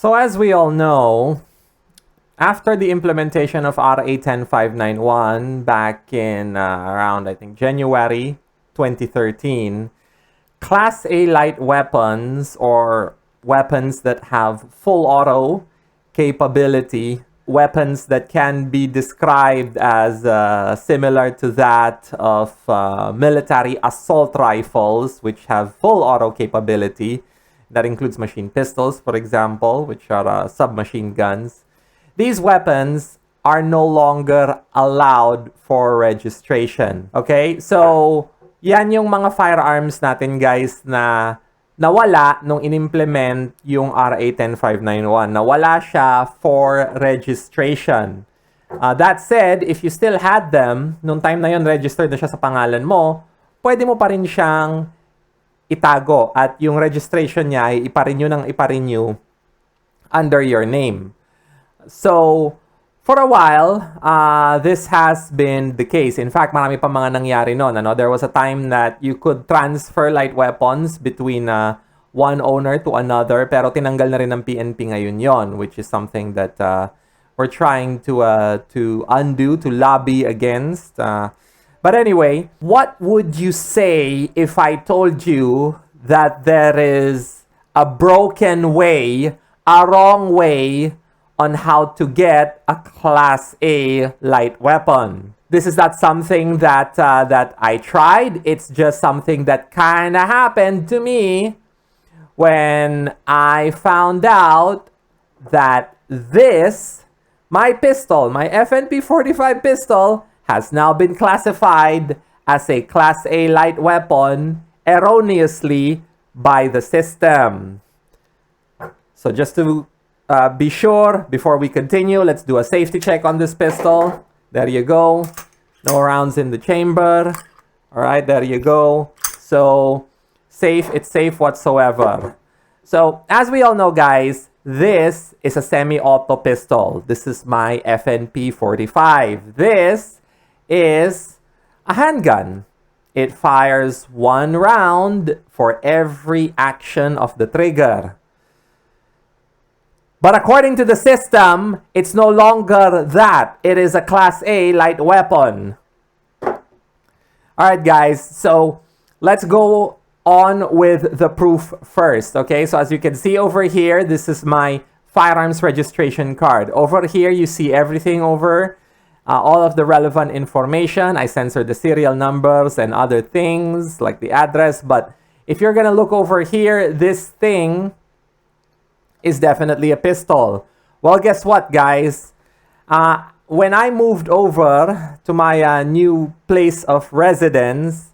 So as we all know, after the implementation of RA 10591 back in around, I think, January 2013, Class A light weapons, or weapons that have full auto capability, weapons that can be described as similar to that of military assault rifles, which have full auto capability. That includes machine pistols, for example, which are submachine guns. These weapons are no longer allowed for registration. Okay? So, yan yung mga firearms natin, guys, na nawala nung inimplement yung RA 10591. Nawala siya for registration. That said, if you still had them, nung time na yun, registered na siya sa pangalan mo, pwede mo pa rin siyang itago at yung registration niya ay iparenew under your name. So, for a while, this has been the case. In fact, marami pa mga nangyari noon. There was a time that you could transfer light weapons between one owner to another, pero tinanggal na rin ng PNP ngayon yon, which is something that we're trying to undo, to lobby against. But anyway, what would you say if I told you that there is a broken way, a wrong way, on how to get a Class A light weapon? This is not something that I tried. It's just something that kind of happened to me when I found out that my pistol, my FNP 45 pistol, has now been classified as a Class A light weapon erroneously by the system. So just to be sure, before we continue, let's do a safety check on this pistol. There you go. No rounds in the chamber. All right, there you go. So safe, it's safe whatsoever. So as we all know, guys, this is a semi-auto pistol. This is my FNP 45. This is a handgun. It fires one round for every action of the trigger. But according to the system, it's no longer that. It is a Class A light weapon. Alright, guys, so let's go on with the proof first. Okay, so as you can see over here, this is my firearms registration card. Over here, you see everything over. All of the relevant information. I censor the serial numbers and other things like the address. But if you're gonna look over here, this thing is definitely a pistol. Well, guess what, guys? When I moved over to my new place of residence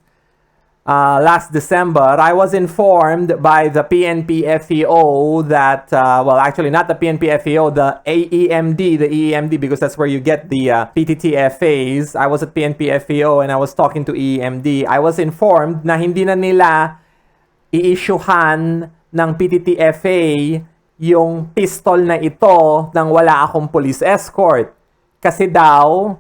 last December, I was informed by the PNP FEO that, well, actually not the PNP FEO, the EEMD, because that's where you get the PTTFAs. I was at PNP FEO and I was talking to EEMD. I was informed na hindi na nila i-issuehan ng PTTFA yung pistol na ito nang wala akong police escort. Kasi daw,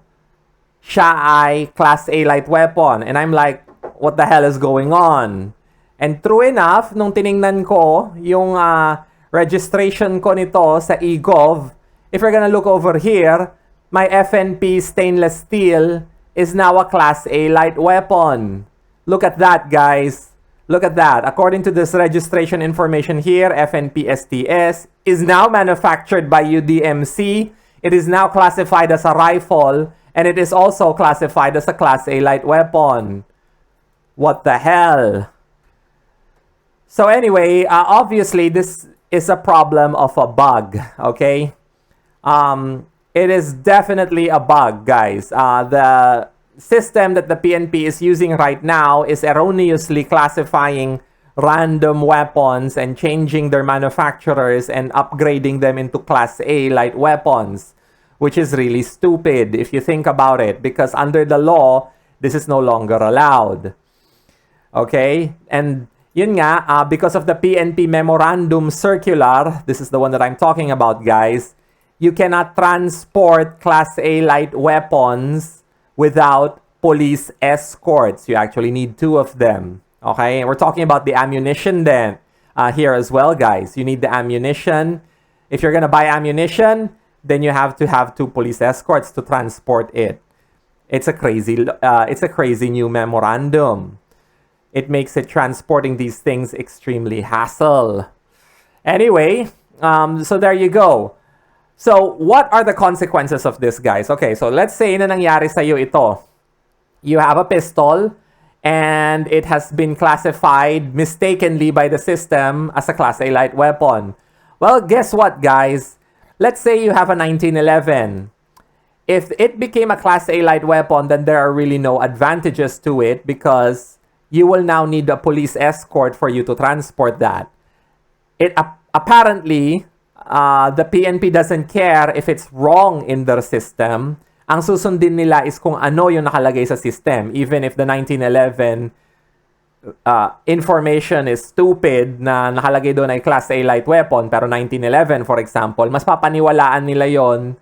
siya ay Class A light weapon. And I'm like, what the hell is going on? And true enough, nung tiningnan ko yung registration ko nito sa eGov, if you're gonna look over here, my FNP stainless steel is now a Class A light weapon. Look at that, guys. Look at that. According to this registration information here, FNP STS is now manufactured by UDMC. It is now classified as a rifle, and it is also classified as a Class A light weapon. What the hell? So anyway, obviously this is a problem of a bug, okay? It is definitely a bug, guys. The system that the PNP is using right now is erroneously classifying random weapons and changing their manufacturers and upgrading them into Class A light weapons, which is really stupid if you think about it, because under the law, this is no longer allowed. Okay? And yun nga, because of the PNP Memorandum Circular, this is the one that I'm talking about, guys, you cannot transport Class A light weapons without police escorts. You actually need 2 of them. Okay? And we're talking about the ammunition then here as well, guys. You need the ammunition. If you're gonna buy ammunition, then you have to have 2 police escorts to transport it. It's a crazy new memorandum. It makes it transporting these things extremely hassle. Anyway, so there you go. So what are the consequences of this, guys? Okay, so let's say na nangyari sa'yo ito. You have a pistol and it has been classified mistakenly by the system as a Class A light weapon. Well, guess what, guys? Let's say you have a 1911. If it became a Class A light weapon, then there are really no advantages to it because you will now need a police escort for you to transport that. Apparently, the PNP doesn't care if it's wrong in their system. Ang susundin nila is kung ano yung nakalagay sa system. Even if the 1911 information is stupid na nakalagay doon ay Class A light weapon, pero 1911, for example, mas papaniwalaan nila yon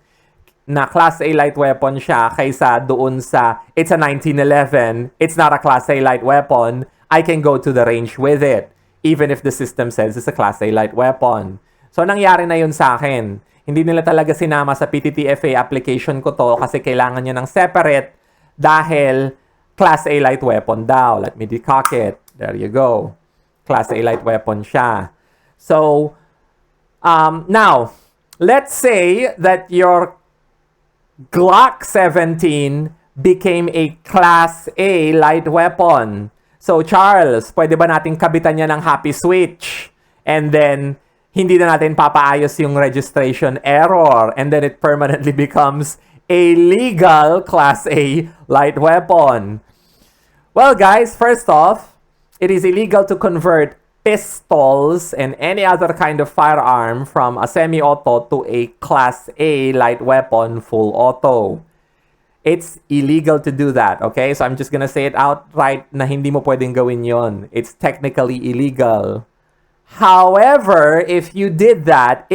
na Class A light weapon siya kaysa doon sa it's a 1911, it's not a Class A light weapon, I can go to the range with it, even if the system says it's a Class A light weapon. So, nangyari na yun sa akin. Hindi nila talaga sinama sa PTTFA application ko to kasi kailangan niya ng separate dahil Class A light weapon daw. Let me decock it. There you go. Class A light weapon siya. So, now, let's say that your Glock 17 became a Class A light weapon. So, Charles, pwede ba nating kabitan niya ng happy switch? And then, hindi na natin papaayos yung registration error. And then, it permanently becomes a legal Class A light weapon. Well, guys, first off, it is illegal to convert pistols and any other kind of firearm from a semi-auto to a Class A light weapon full auto. It's illegal to do that, okay? So I'm just gonna say it outright na hindi mo pwedeng gawin yon. It's technically illegal. However, if you did that,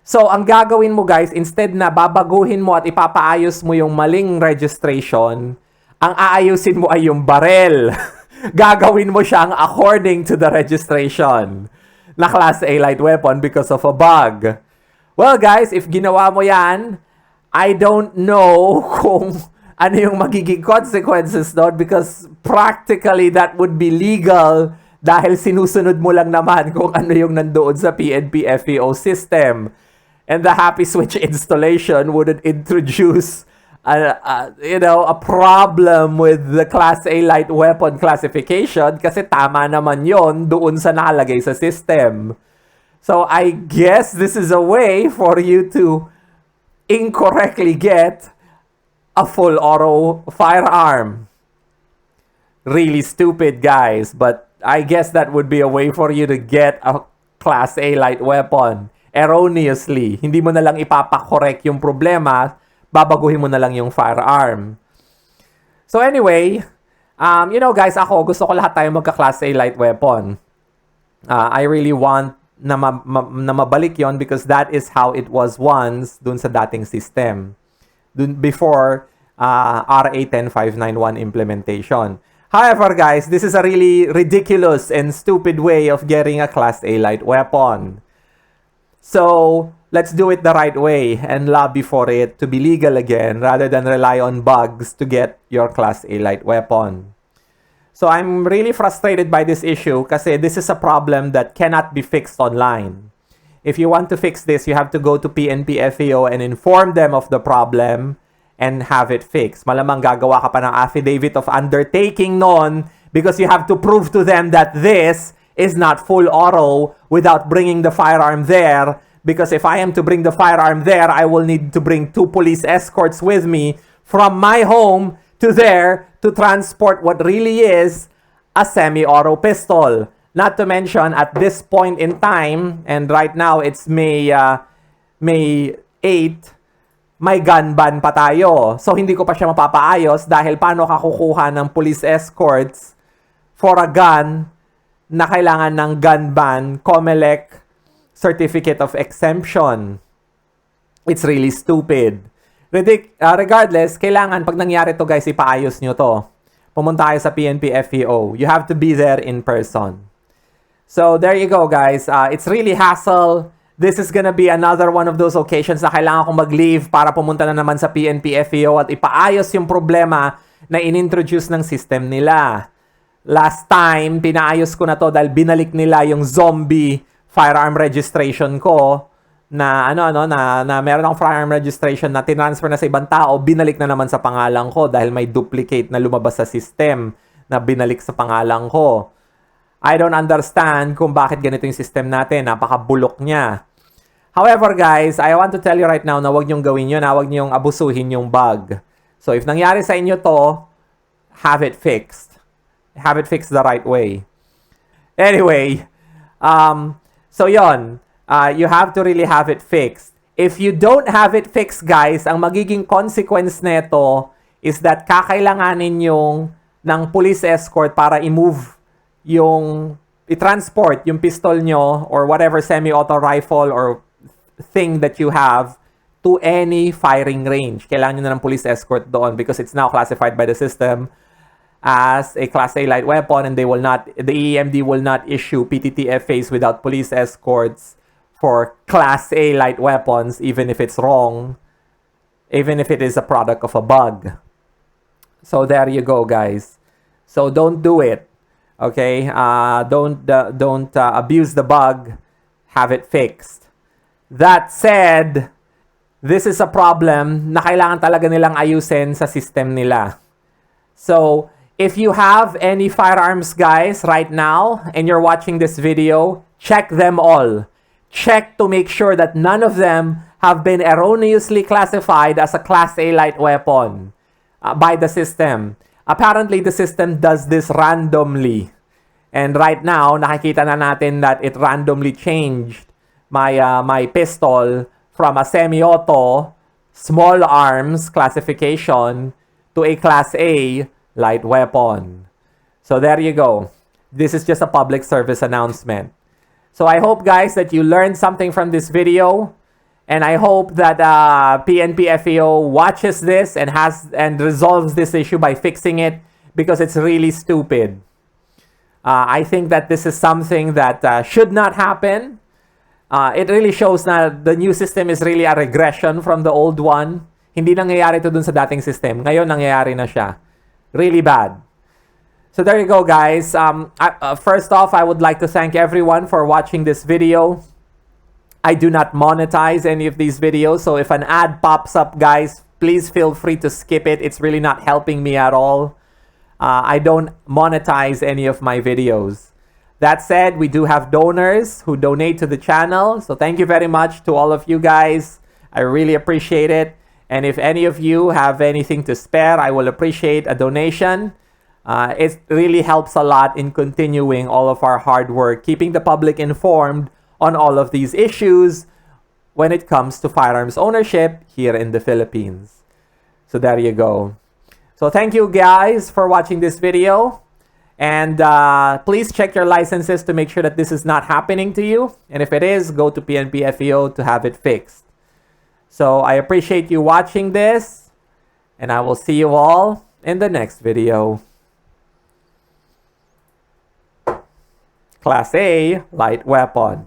so ang gagawin mo, guys, instead na babaguhin mo at ipapaayos mo yung maling registration, ang aayusin mo ay yung baril. Gagawin mo siyang according to the registration na Class A light weapon because of a bug. Well, guys, if ginawa mo yan, I don't know kung ano yung magiging consequences doon because practically that would be legal dahil sinusunod mo lang naman kung ano yung nandoon sa PNP FEO system. And the happy switch installation wouldn't introduce a problem with the Class A light weapon classification kasi tama naman yon doon sa nakalagay sa system. So I guess this is a way for you to incorrectly get a full auto firearm. Really stupid, guys, but I guess that would be a way for you to get a Class A light weapon erroneously. Hindi mo na lang ipapakorek yung problema, babaguhin mo na lang yung firearm. So anyway, guys, gusto ko lahat tayo magka-Class A light weapon. I really want na mabalik yon because that is how it was once dun sa dating system. Before RA 10591 implementation. However, guys, this is a really ridiculous and stupid way of getting a Class A light weapon. So, let's do it the right way and lobby for it to be legal again rather than rely on bugs to get your Class A light weapon. So I'm really frustrated by this issue kasi this is a problem that cannot be fixed online. If you want to fix this, you have to go to PNP FEO and inform them of the problem and have it fixed. Malamang gagawa ka pa ng affidavit of undertaking noon because you have to prove to them that this is not full auto without bringing the firearm there. Because if I am to bring the firearm there, I will need to bring 2 police escorts with me from my home to there to transport what really is a semi-auto pistol. Not to mention, at this point in time, and right now it's May 8, may gun ban pa tayo. So, hindi ko pa siya mapapaayos dahil paano ka kukuha ng police escorts for a gun na kailangan ng gun ban, COMELEC Certificate of Exemption. It's really stupid. Regardless, kailangan pag nangyari to, guys, ipaayos nyo to. Pumunta kayo sa PNP FEO. You have to be there in person. So, there you go, guys. It's really hassle. this is gonna be another one of those occasions na kailangan kong mag-leave para pumunta na naman sa PNP FEO at ipaayos yung problema na inintroduce ng system nila. Last time, pinaayos ko na to dahil binalik nila yung zombie firearm registration ko na na meron akong firearm registration na tinransfer na sa ibang tao, binalik na naman sa pangalan ko dahil may duplicate na lumabas sa system na binalik sa pangalan ko. I don't understand kung bakit ganito yung system natin. Napakabulok niya. However, guys, I want to tell you right now na huwag niyong gawin yun, huwag niyong abusuhin yung bug. So, if nangyari sa inyo to, have it fixed. Have it fixed the right way. Anyway, so yon, you have to really have it fixed. If you don't have it fixed, guys, ang magiging consequence nito is that kakailanganin yung ng police escort para i-move i-transport yung pistol nyo or whatever semi-auto rifle or thing that you have to any firing range. Kailangan nyo na ng police escort doon because it's now classified by the system as a Class A light weapon and the EMD will not issue PTTFAs without police escorts for Class A light weapons even if it's wrong, even if it is a product of a bug. So there you go, guys. So don't do it. Okay, don't abuse the bug. Have it fixed. That said, this is a problem na kailangan talaga nilang ayusin sa system nila. So, if you have any firearms, guys, right now, and you're watching this video, check them all. Check to make sure that none of them have been erroneously classified as a Class A light weapon by the system. Apparently, the system does this randomly. And right now, nakikita na natin that it randomly changed my pistol from a semi-auto small arms classification to a Class A light weapon. So there you go. This is just a public service announcement. So I hope, guys, that you learned something from this video. And I hope that PNP FEO watches this and resolves this issue by fixing it because it's really stupid. I think that this is something that should not happen. It really shows that the new system is really a regression from the old one. Hindi nangyayari ito dun sa dating system. Ngayon, nangyayari na siya. Really bad. So there you go, guys. First off, I would like to thank everyone for watching this video. I do not monetize any of these videos, so if an ad pops up, guys, please feel free to skip it. It's really not helping me at all. I don't monetize any of my videos. That said, we do have donors who donate to the channel, so thank you very much to all of you guys. I really appreciate it. And if any of you have anything to spare, I will appreciate a donation. It really helps a lot in continuing all of our hard work, keeping the public informed on all of these issues when it comes to firearms ownership here in the Philippines. So there you go. So thank you, guys, for watching this video. And please check your licenses to make sure that this is not happening to you. And if it is, go to PNP FEO to have it fixed. So I appreciate you watching this. And I will see you all in the next video. Class A light weapon.